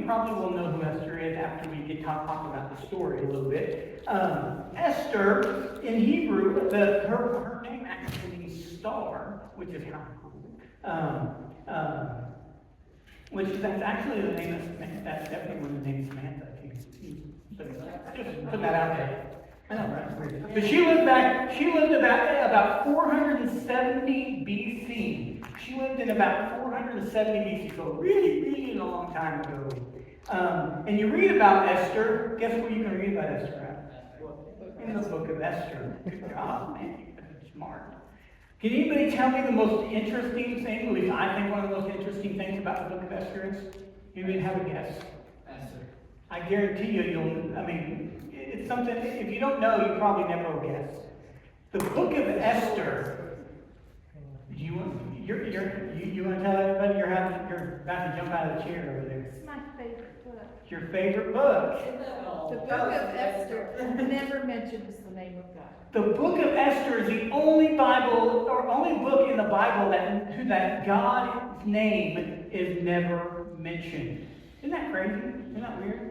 you probably will know who Esther is after we get talk about the story a little bit. Esther, in Hebrew, her name actually means star, which is kind of cool. That's actually the name that's definitely one of the names Samantha. Just put that out there. I know, right? But she lived about 470 BC. She lived in about 470 BC, so really, really long time ago. And you read about Esther. Guess where you can read about Esther at? In the book of Esther. Good job, man. You're smart. Can anybody tell me the most interesting thing, at least I think one of the most interesting things about the book of Esther is? Anybody have a guess? Esther. I guarantee you, it's something, if you don't know, you probably never will guess. The book of Esther, you want to tell everybody you're about to jump out of the chair over there? It's my favorite book. It's your favorite book. The book of Esther never mentions the name of God. The book of Esther is the only Bible, or only book in the Bible that God's name is never mentioned. Isn't that crazy? Isn't that weird?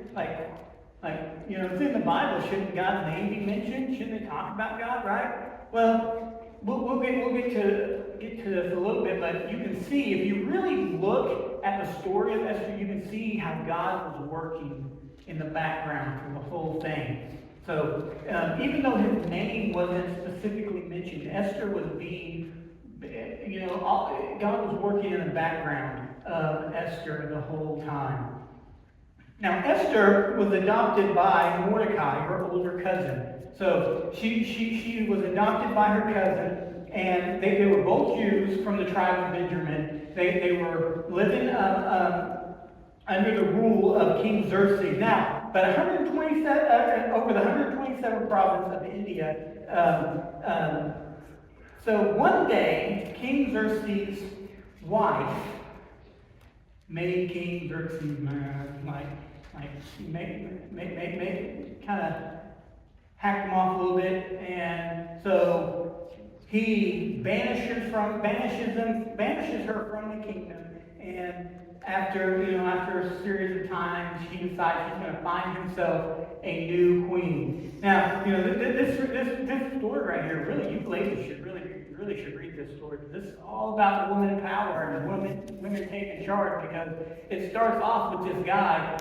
It's in the Bible. Shouldn't God's name be mentioned? Shouldn't they talk about God, right? Well, we'll get to this a little bit, but you can see, if you really look at the story of Esther, you can see how God was working in the background through the whole thing. So, even though his name wasn't specifically mentioned, Esther was being, God was working in the background of Esther the whole time. Now, Esther was adopted by Mordecai, her older cousin. So, she was adopted by her cousin, and they were both Jews from the tribe of Benjamin. They were living under the rule of King Xerxes. Now, but over the 127 province of India, so one day, King Xerxes' wife made King Xerxes mad, kind of hacked him off a little bit, and so he banishes her from the kingdom, and after a series of times, he decides he's going to find himself a new queen. Now, this story right here, really, you ladies should really read this story. This is all about woman power and women taking charge, because it starts off with this guy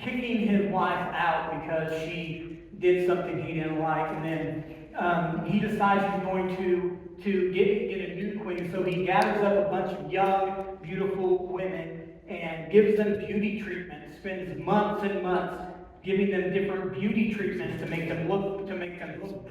kicking his wife out because she did something he didn't like, and then he decides he's going to get a new queen. So he gathers up a bunch of young, beautiful women and gives them beauty treatments, spends months and months giving them different beauty treatments to make them look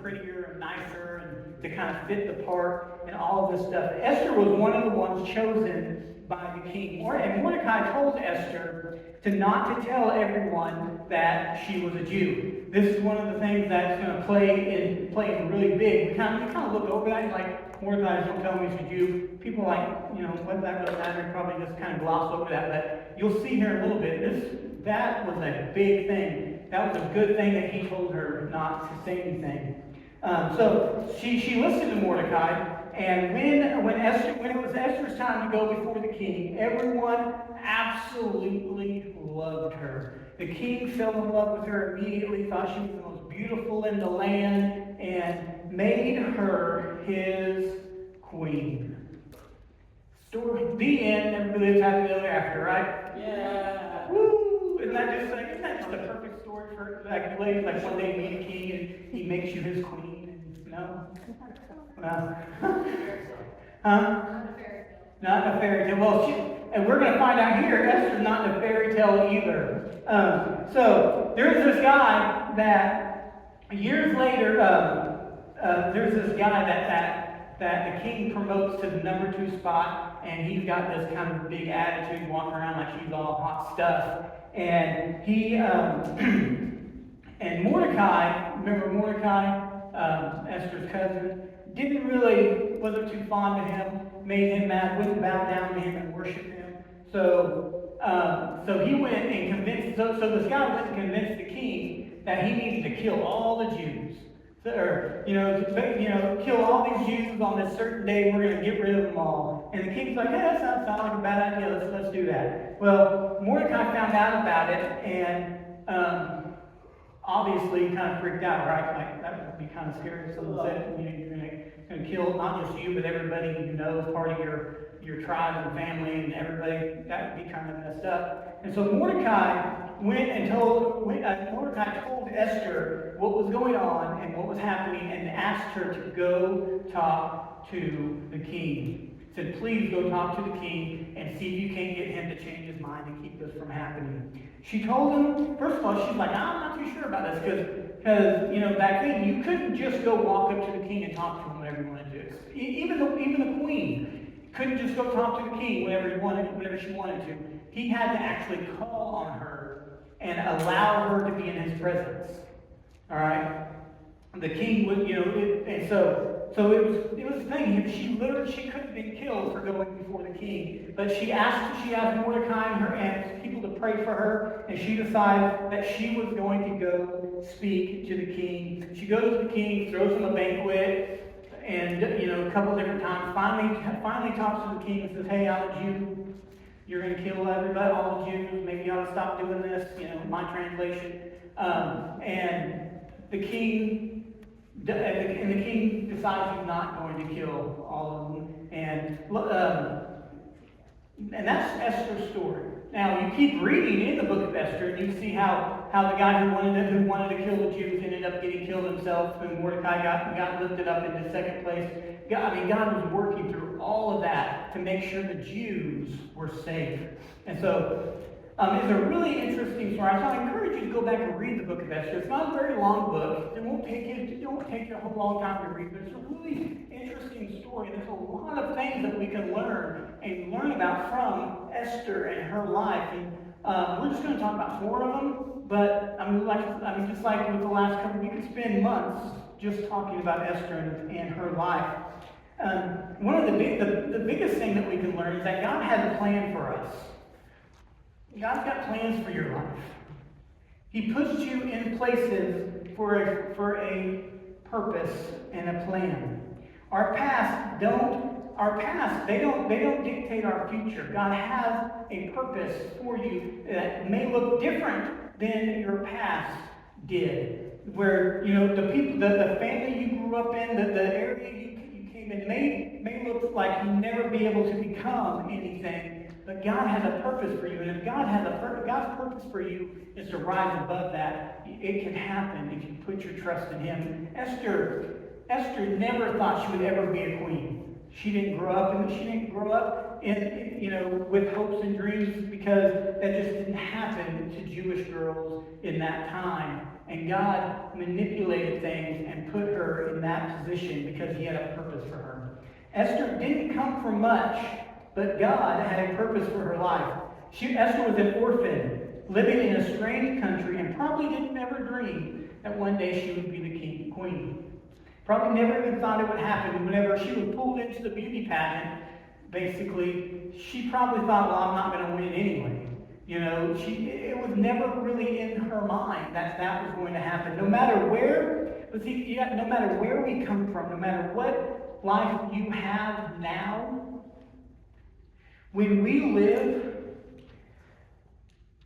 prettier and nicer and to kind of fit the part and all of this stuff. Esther was one of the ones chosen by the king. And Mordecai told Esther not to tell everyone that she was a Jew. This is one of the things that's going to play in really big. We kind of look over that, like, Mordecai, don't tell me he's a Jew. People what does that really matter? Probably just kind of gloss over that. But you'll see here in a little bit, that was a big thing. That was a good thing that he told her not to say anything. So she listened to Mordecai, and when it was Esther's time to go before the king, everyone absolutely loved her. The king fell in love with her immediately, thought she was the most beautiful in the land, and made her his queen. Story, the end. Everybody lives happily ever after, right? Yeah. Woo! Isn't that just a perfect story for ladies? Like one day meet a king and he makes you his queen. And, no. Well, huh? Not a fairy tale. Well, and we're going to find out here, Esther's not in a fairy tale either. So there's this guy that years later, there's this guy that the king promotes to the number 2 spot, and he's got this kind of big attitude, walking around like he's all hot stuff. And he and Mordecai, remember Mordecai, Esther's cousin, wasn't too fond of him, made him mad, wouldn't bow down to him and worship him. So he went and convinced. So this guy went and convinced the king that he needed to kill all the Jews. Kill all these Jews on this certain day. We're going to get rid of them all. And the king's like, hey, that sounds like a bad idea. Let's do that. Well, Mordecai found out about it, and obviously kind of freaked out, right? Like, that would be kind of scary if someone said, you know, you're gonna kill not just you, but everybody you know as part of your tribe and family and everybody. That would be kind of messed up. And so Mordecai Mordecai told Esther what was going on and what was happening, and asked her to go talk to the king. Said, please go talk to the king and see if you can't get him to change his mind and keep this from happening. She told him, first of all, she's like, I'm not too sure about this, because you know, back then you couldn't just go walk up to the king and talk to him whenever you wanted to. Even the queen couldn't just go talk to the king whenever she wanted to. He had to actually call on her and allow her to be in his presence. All right? The king would, you know, and so it was a thing. She could have been killed for going before the king, but she asked Mordecai and people to pray for her, and she decided that she was going to go speak to the king. She goes to the king, throws him a banquet, and you know, a couple different times. Finally talks to the king and says, "Hey, I'm a Jew. You're going to kill everybody, all the Jews. Maybe you ought to stop doing this." You know, my translation. And the king decides he's not going to kill all of them, and that's Esther's story. Now you keep reading in the book of Esther, and you see how the guy who wanted to kill the Jews ended up getting killed himself, and Mordecai got lifted up into second place. God was working through all of that to make sure the Jews were safe, and so. It's a really interesting story. So I encourage you to go back and read the book of Esther. It's not a very long book. It won't take you a whole long time to read, but it's a really interesting story. There's a lot of things that we can learn about from Esther and her life. And we're just going to talk about 4 of them. But just like with the last couple, we could spend months just talking about Esther and her life. One of the biggest thing that we can learn is that God has a plan for us. God's got plans for your life. He puts you in places for a purpose and a plan. Our past they don't dictate our future. God has a purpose for you that may look different than your past did. Where, you know, the people, the family you grew up in, the area you came in may look like you'll never be able to become anything. But God has a purpose for you, and if God's purpose for you is to rise above that, it can happen if you put your trust in Him. Esther never thought she would ever be a queen. She didn't grow up in you know, with hopes and dreams, because that just didn't happen to Jewish girls in that time. And God manipulated things and put her in that position because He had a purpose for her. Esther didn't come from much. But God had a purpose for her life. Esther was an orphan, living in a strange country, and probably didn't ever dream that one day she would be the queen. Probably never even thought it would happen. Whenever she was pulled into the beauty pageant, basically, she probably thought, well, I'm not going to win anyway. You know, it was never really in her mind that was going to happen. No matter where we come from, no matter what life you have now, when we live,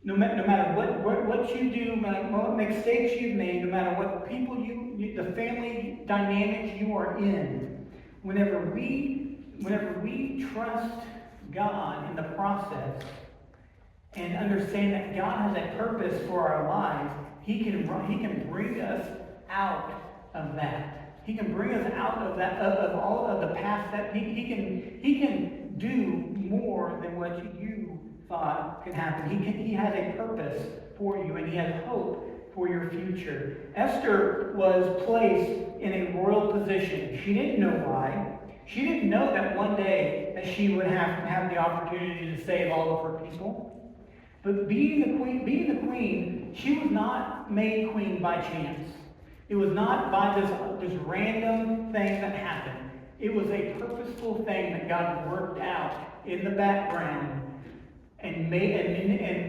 no matter what you do, no matter what mistakes you've made, no matter what people the family dynamics you are in, whenever we trust God in the process and understand that God has a purpose for our lives, He can bring us out of that. He can bring us out of that, of all of the past. That He can do more than what you thought could happen. He has a purpose for you, and He has hope for your future. Esther was placed in a royal position. She didn't know why. She didn't know that one day that she would have the opportunity to save all of her people. But being the queen, she was not made queen by chance. It was not by this random thing that happened. It was a purposeful thing that God worked out in the background and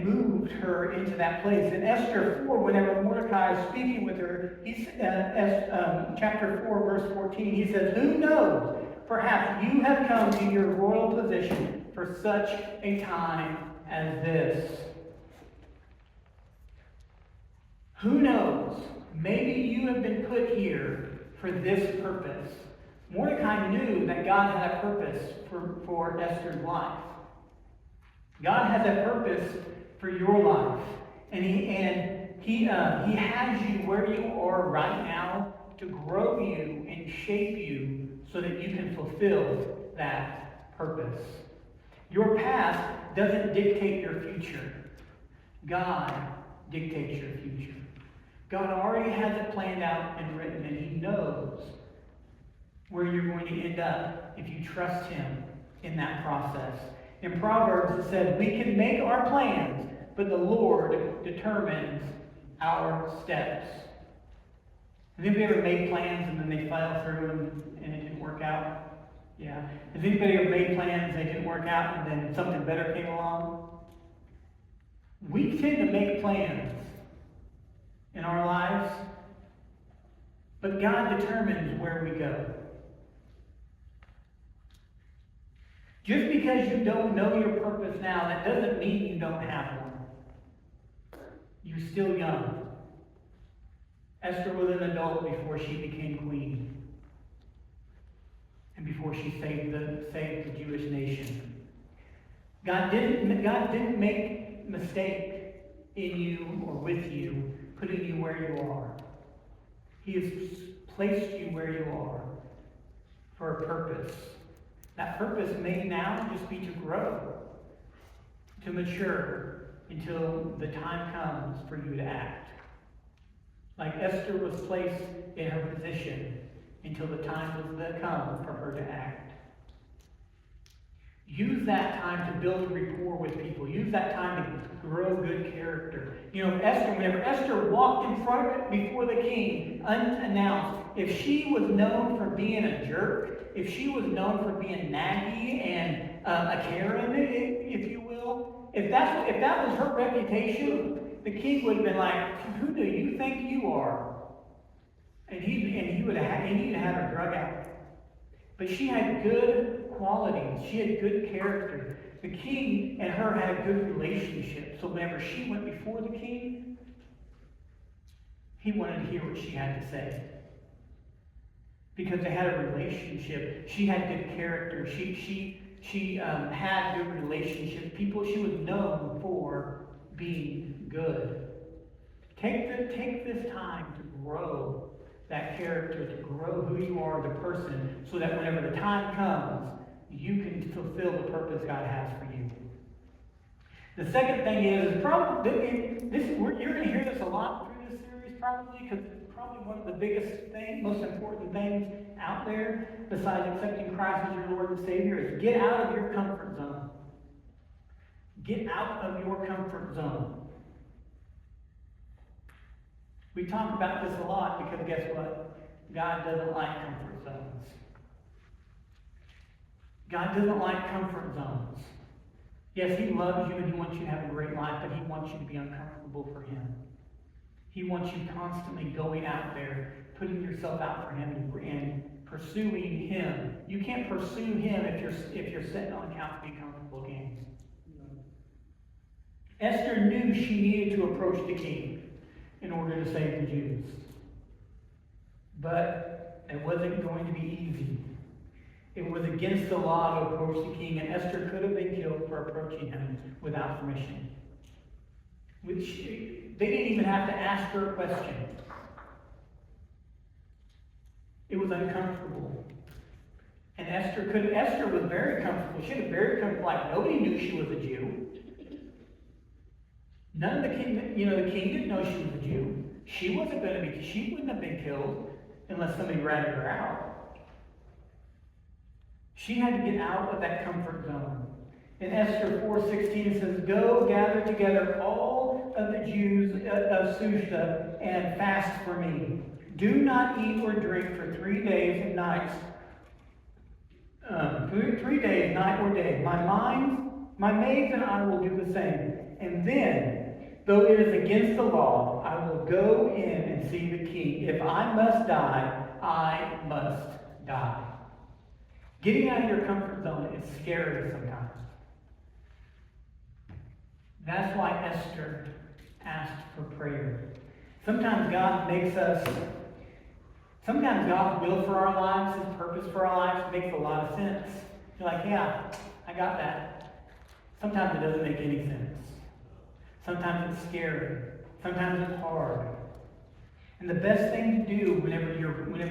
moved her into that place. In Esther 4, whenever Mordecai is speaking with her, chapter 4, verse 14, he says, "Who knows? Perhaps you have come to your royal position for such a time as this." Who knows? Maybe you have been put here for this purpose. Mordecai knew that God had a purpose for Esther's life. God has a purpose for your life. And he has you where you are right now to grow you and shape you so that you can fulfill that purpose. Your past doesn't dictate your future. God dictates your future. God already has it planned out and written, and He knows where you're going to end up if you trust Him in that process. In Proverbs it says, we can make our plans, but the Lord determines our steps. Has anybody ever made plans and then they fell through and it didn't work out? Yeah. Has anybody ever made plans and they didn't work out and then something better came along? We tend to make plans in our lives, but God determines where we go. Just because you don't know your purpose now, that doesn't mean you don't have one. You're still young. Esther was an adult before she became queen. And before she saved the Jewish nation. God didn't make a mistake in you or with you, putting you where you are. He has placed you where you are for a purpose. That purpose may now just be to grow, to mature, until the time comes for you to act. Like Esther was placed in her position until the time was to come for her to act. Use that time to build rapport with people. Use that time to grow good character. You know, whenever Esther walked in front before the king, unannounced, if she was known for being a jerk, if she was known for being naggy and a Karen, if you will, if that was her reputation, the king would have been like, "Who do you think you are?" And he would have had her drug out. But she had good qualities. She had good character. The king and her had a good relationship. So whenever she went before the king, he wanted to hear what she had to say. Because they had a relationship. She had good character. She had good relationships. She was known for being good. Take this time to grow that character, to grow who you are as a person, so that whenever the time comes, you can fulfill the purpose God has for you. The second thing is you're going to hear this a lot through this series, probably, because it's probably one of the biggest things, most important things out there, besides accepting Christ as your Lord and Savior, is get out of your comfort zone. Get out of your comfort zone. We talk about this a lot because guess what? God doesn't like comfort zones. God doesn't like comfort zones. Yes, He loves you and He wants you to have a great life, but He wants you to be uncomfortable for Him. He wants you constantly going out there, putting yourself out for Him and pursuing Him. You can't pursue Him if you're sitting on the couch being comfortable, can you? Esther knew she needed to approach the king in order to save the Jews. But it wasn't going to be easy. It was against the law to approach the king, and Esther could have been killed for approaching him without permission. They didn't even have to ask her a question. It was uncomfortable. And Esther was very comfortable. She was very comfortable, like nobody knew she was a Jew. None of the king didn't know she was a Jew. She wouldn't have been killed unless somebody ratted her out. She had to get out of that comfort zone. In Esther 4:16 it says, "Go gather together all of the Jews of Susa and fast for me. Do not eat or drink for 3 days and nights. 3 days, night or day. My maids and I will do the same. And then, though it is against the law, I will go in and see the king. If I must die, I must die." Getting out of your comfort zone is scary sometimes. That's why Esther asked for prayer. Sometimes God's will for our lives, His purpose for our lives makes a lot of sense. You're like, yeah, I got that. Sometimes it doesn't make any sense. Sometimes it's scary. Sometimes it's hard. And the best thing to do whenever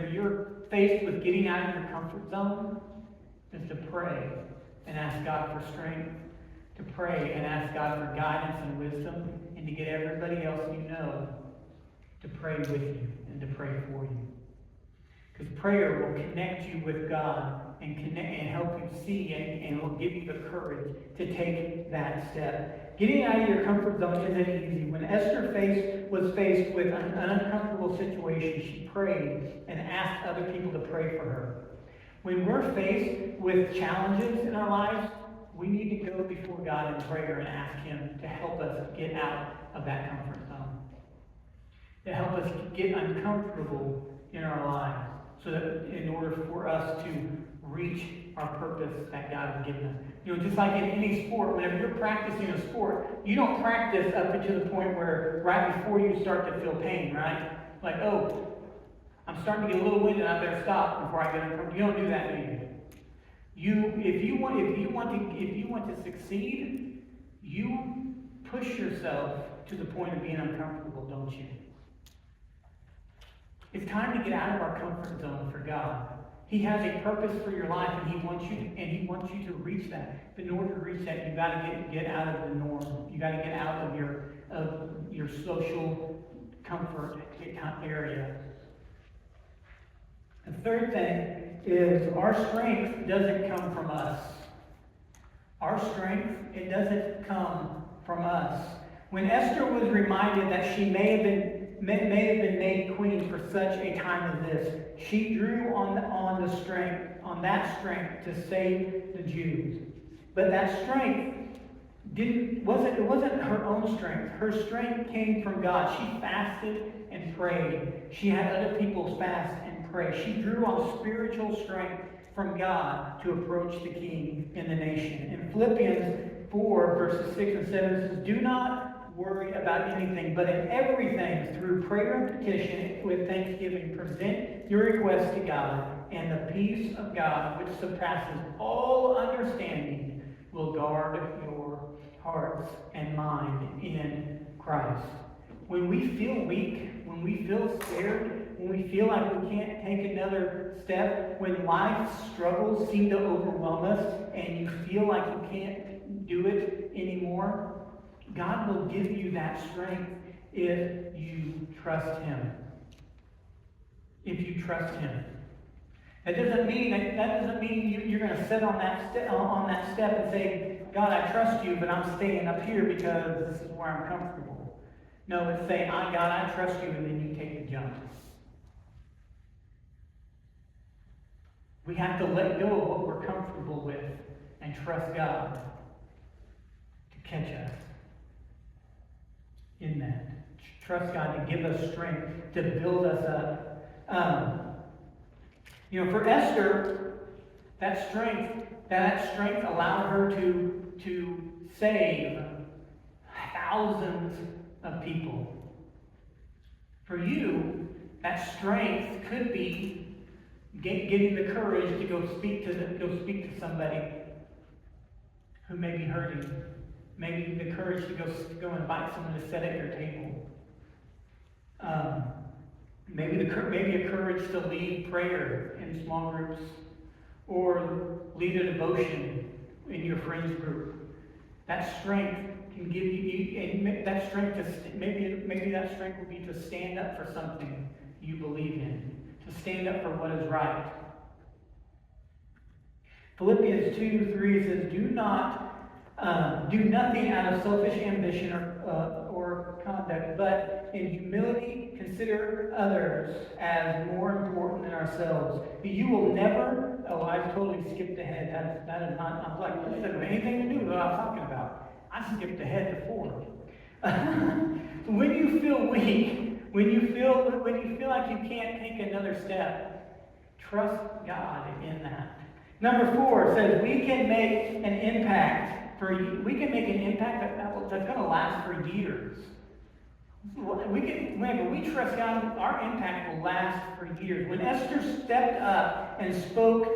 you're faced with getting out of your comfort zone is to pray and ask God for strength, to pray and ask God for guidance and wisdom, and to get everybody else you know to pray with you and to pray for you. Because prayer will connect you with God and help you see, and will give you the courage to take that step. Getting out of your comfort zone isn't easy. When Esther was faced with an uncomfortable situation, she prayed and asked other people to pray for her. When we're faced with challenges in our lives, we need to go before God in prayer and ask Him to help us get out of that comfort zone, to help us get uncomfortable in our lives, so that in order for us to reach our purpose that God has given us. You know, just like in any sport, whenever you're practicing a sport, you don't practice up to the point where right before you start to feel pain, right? Like, oh, I'm starting to get a little winded, I better stop before I get uncomfortable. You don't do that, do you? If you want to succeed, you push yourself to the point of being uncomfortable, don't you? It's time to get out of our comfort zone for God. He has a purpose for your life, and He wants you to reach that. But in order to reach that, you got to get out of the norm. You got to get out of your social comfort area. The third thing is our strength doesn't come from us. Our strength, it doesn't come from us. When Esther was reminded that she may have been made queen for such a time as this, she drew on that strength to save the Jews. But that strength wasn't her own strength. Her strength came from God. She fasted and prayed. She had other people fast and pray. She drew on spiritual strength from God to approach the king in the nation. In Philippians 4, verses 6 and 7, it says, "Do not worry about anything, but in everything, through prayer and petition, with thanksgiving, present your requests to God, and the peace of God, which surpasses all understanding, will guard your hearts and mind in Christ." When we feel weak, when we feel scared, when we feel like we can't take another step, when life's struggles seem to overwhelm us, and you feel like you can't do it anymore, God will give you that strength if you trust Him. If you trust Him. That doesn't mean you're going to sit on that step and say, "God, I trust you, but I'm staying up here because this is where I'm comfortable." No, it's saying, God, I trust you," and then you take the jump. We have to let go of what we're comfortable with and trust God to catch us in that. Trust God to give us strength, to build us up. For Esther, that strength allowed her to save thousands of people. For you, that strength could be getting the courage to go speak to somebody who may be hurting. Maybe the courage to go invite someone to sit at your table. Maybe a courage to lead prayer in small groups, or lead a devotion in your friends group. That strength can give you, and that strength maybe that strength will be to stand up for something you believe in, to stand up for what is right. Philippians 2:3 says, "Do nothing out of selfish ambition or conduct, but in humility consider others as more important than ourselves. You will never..." Oh, I totally skipped ahead. That is not. I'm like, this doesn't have anything to do with what I'm talking about. I skipped ahead to 4. When you feel weak, when you feel like you can't take another step, trust God in that. Number 4 says we can make an impact that's going to last for years. Whenever we trust God, our impact will last for years. When Esther stepped up and spoke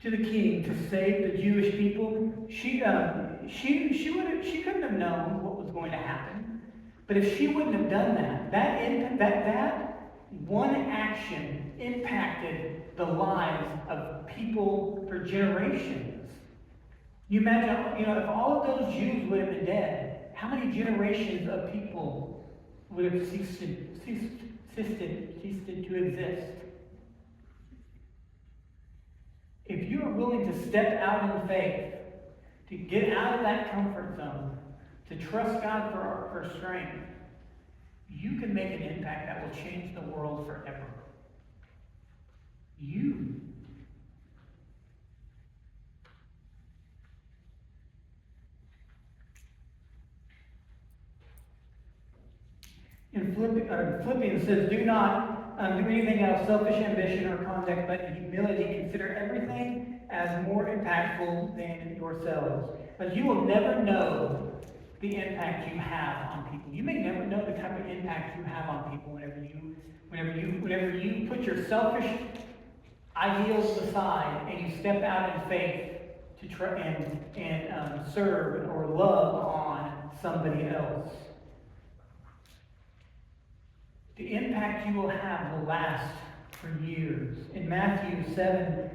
to the king to save the Jewish people, she couldn't have known what was going to happen. But if she wouldn't have done that, that one action impacted the lives of people for generations. You imagine, if all of those Jews would have been dead, how many generations of people would have ceased to exist? If you are willing to step out in faith, to get out of that comfort zone, to trust God for strength, you can make an impact that will change the world forever. You. In Philippians says, do not do anything out of selfish ambition or conduct, but in humility consider everything as more impactful than yourselves. But you will never know the impact you have on people. You may never know the type of impact you have on people whenever you put your selfish ideals aside and you step out in faith to try and serve or love on somebody else. The impact you will have will last for years. In Matthew 7,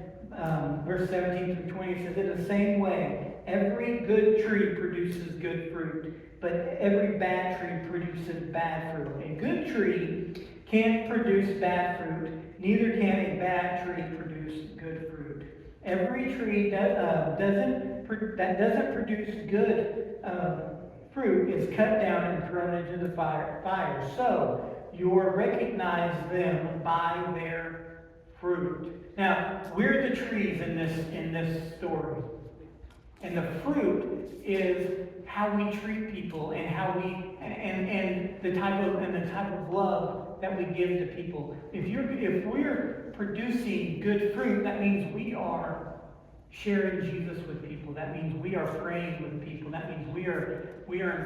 verse 17 through 20, it says, in the same way, every good tree produces good fruit, but every bad tree produces bad fruit. A good tree can't produce bad fruit, neither can a bad tree produce good fruit. Every tree that doesn't produce good fruit is cut down and thrown into the fire. So, you will recognize them by their fruit. Now, we're the trees in this story. And the fruit is how we treat people and how we and the type of love that we give to people. If we're producing good fruit, that means we are sharing Jesus with people. That means we are praying with people. That means we are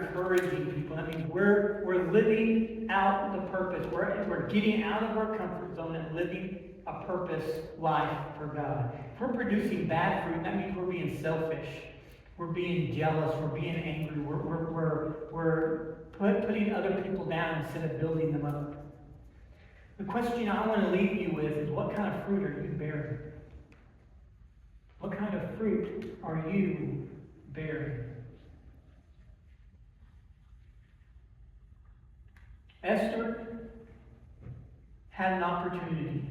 encouraging people. That means we're living out the purpose. We're getting out of our comfort zone and living a purpose life for God. If we're producing bad fruit, that means we're being selfish. We're being jealous. We're being angry. We're putting other people down instead of building them up. The question I want to leave you with is, what kind of fruit are you bearing? What kind of fruit are you bearing? Esther had an opportunity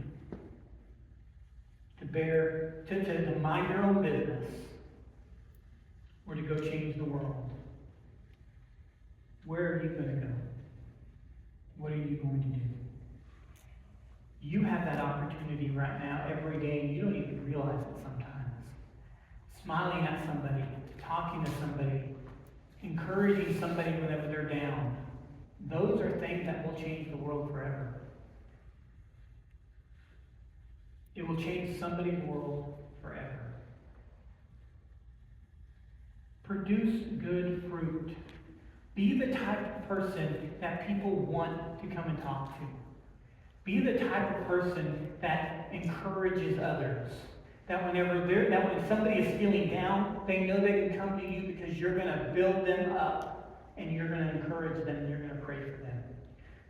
to mind her own business or to go change the world. Where are you going to go? What are you going to do? You have that opportunity right now every day, and you don't even realize it sometimes. Smiling at somebody, talking to somebody, encouraging somebody whenever they're down. Those are things that will change the world forever. It will change somebody's world forever. Produce good fruit. Be the type of person that people want to come and talk to. Be the type of person that encourages others. That when somebody is feeling down, they know they can come to you because you're going to build them up and you're going to encourage them and you're going to pray for them.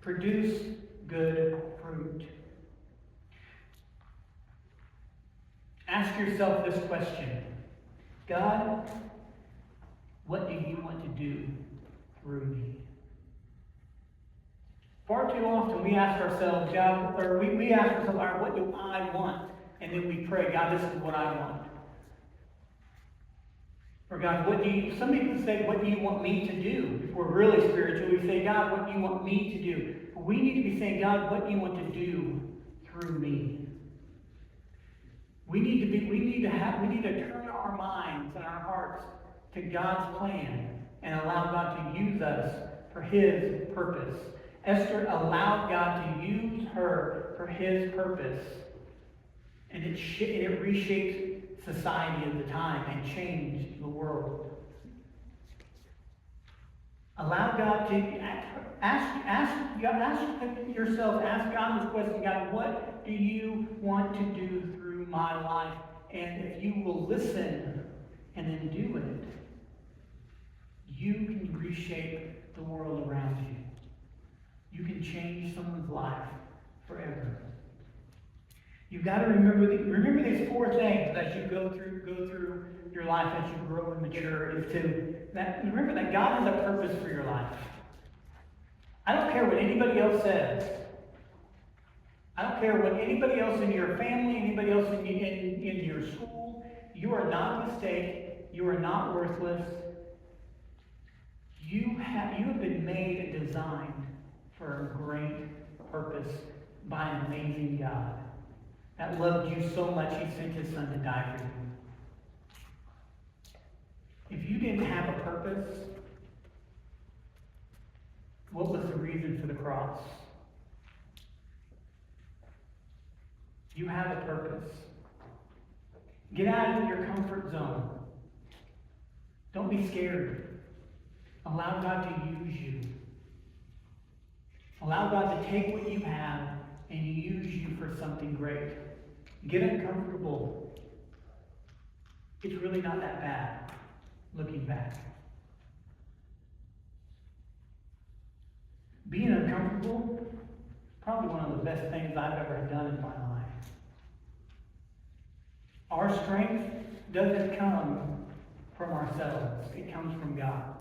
Produce good fruit. Ask yourself this question: God, what do you want to do through me? Far too often we ask ourselves, God, or we ask ourselves, all right, what do I want? And then we pray, God, this is what I want. Or God, some people say, what do you want me to do? If we're really spiritual, we say, God, what do you want me to do? But we need to be saying, God, what do you want to do through me? We need to turn our minds and our hearts to God's plan and allow God to use us for His purpose. Esther allowed God to use her for His purpose, and it reshaped society at the time and changed the world. Allow God to ask yourself, ask God this question, God, what do you want to do through my life? And if you will listen and then do it, you can reshape the world around you. You can change someone's life forever. You've got to remember these four things as you go through your life, as you grow and mature. Remember that God has a purpose for your life. I don't care what anybody else says. I don't care what anybody else in your family, anybody else in your school. You are not a mistake. You are not worthless. You have been made and designed for a great purpose by an amazing God that loved you so much He sent His Son to die for you. If you didn't have a purpose, what was the reason for the cross? You have a purpose. Get out of your comfort zone. Don't be scared. Allow God to use you. Allow God to take what you have and use you for something great. Get uncomfortable. It's really not that bad, looking back. Being uncomfortable is probably one of the best things I've ever done in my life. Our strength doesn't come from ourselves. It comes from God.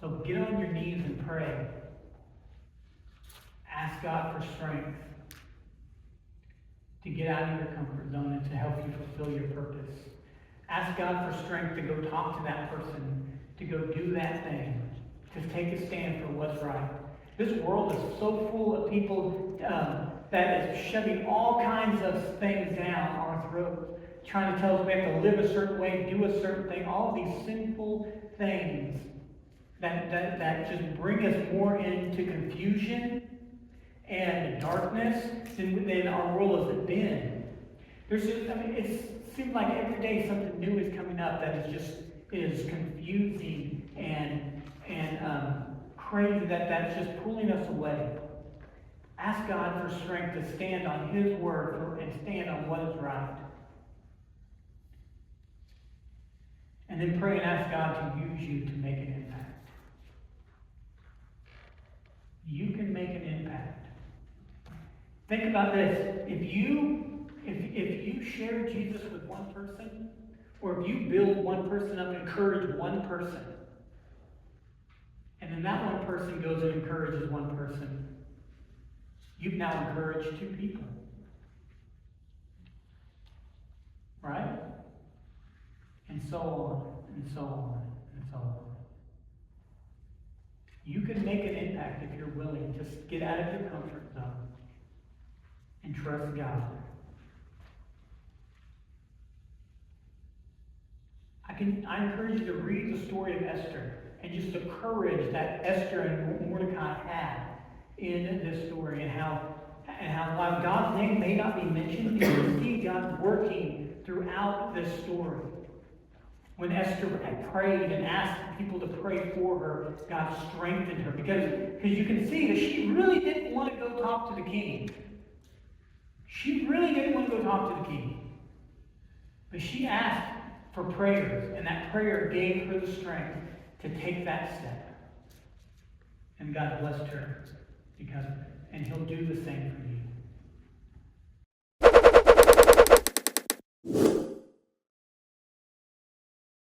So get on your knees and pray. Ask God for strength to get out of your comfort zone and to help you fulfill your purpose. Ask God for strength to go talk to that person, to go do that thing, to take a stand for what's right. This world is so full of people that is shoving all kinds of things down our throats, trying to tell us we have to live a certain way, do a certain thing, all of these sinful things that just bring us more into confusion and darkness than our world has been. It seems like every day something new is coming up that is confusing and crazy that's just pulling us away. Ask God for strength to stand on His word and stand on what is right. And then pray and ask God to use you to make an impact. You can make an impact. Think about this. If you share Jesus with one person, or if you build one person up, encourage one person, and then that one person goes and encourages one person, you've now encouraged two people. Right? And so on, and so on, and so on. You can make an impact if you're willing. Just get out of your comfort zone and trust God. I encourage you to read the story of Esther and just the courage that Esther and Mordecai had in this story, and how while God's name may not be mentioned, you see God working throughout this story. When Esther had prayed and asked people to pray for her, God strengthened her. Because you can see that she really didn't want to go talk to the king. She really didn't want to go talk to the king. But she asked for prayers, and that prayer gave her the strength to take that step. And God blessed her because of it. And He'll do the same for you.